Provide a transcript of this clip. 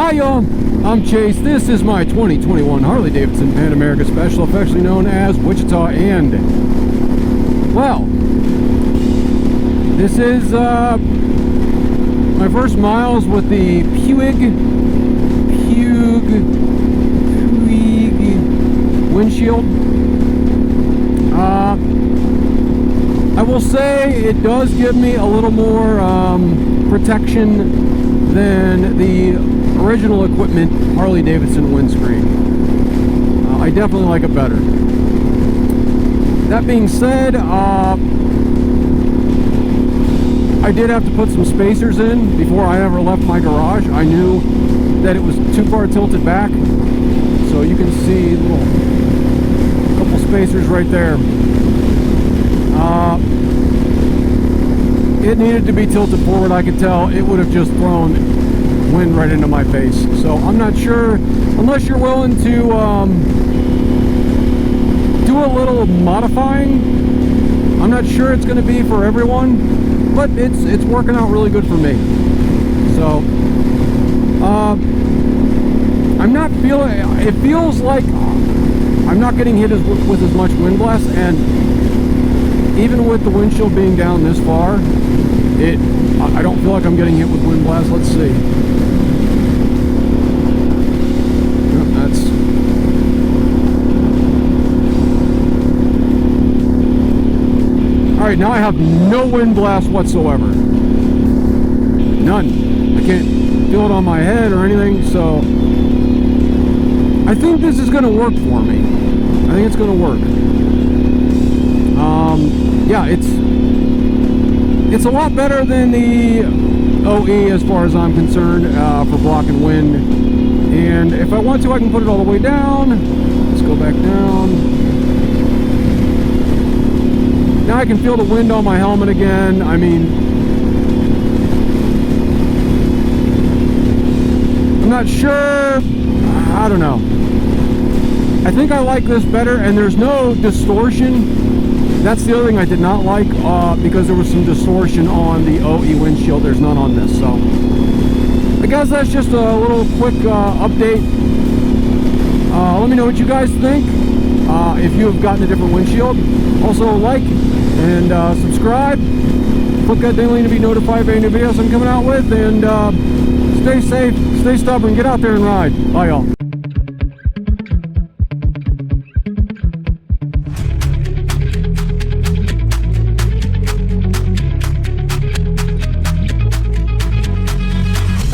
Hi y'all, I'm Chase. This is my 2021 Harley-Davidson Pan America Special, affectionately known as Wichita. And, well, this is my first miles with the Puig windshield. I will say it does give me a little more protection than the original equipment Harley-Davidson windscreen. I definitely like it better. That being said, I did have to put some spacers in before I ever left my garage. I knew that it was too far tilted back, so you can see little couple spacers right there. It needed to be tilted forward. I could tell it would have just thrown wind right into my face. So I'm not sure, unless you're willing to do a little modifying, I'm not sure it's going to be for everyone, but it's working out really good for me. So I'm not feeling, it feels like I'm not getting hit with as much wind blast, and even with the windshield being down this far, I don't feel like I'm getting hit with wind blast. Let's see. Yep, that's... Alright, now I have no wind blast whatsoever. None. I can't feel it on my head or anything, so I think this is going to work for me. I think it's going to work. Yeah, it's a lot better than the OE as far as I'm concerned, for blocking wind. And if I want to, I can put it all the way down. Let's go back down. Now I can feel the wind on my helmet again. I mean, I'm not sure. I don't know. I think I like this better, and there's no distortion. That's the other thing I did not like, because there was some distortion on the OE windshield. There's none on this, so I guess that's just a little quick update. Let me know what you guys think, if you have gotten a different windshield. Also, like and subscribe. Click that ding link to be notified of any new videos I'm coming out with, and stay safe, stay stubborn, get out there and ride. Bye, y'all.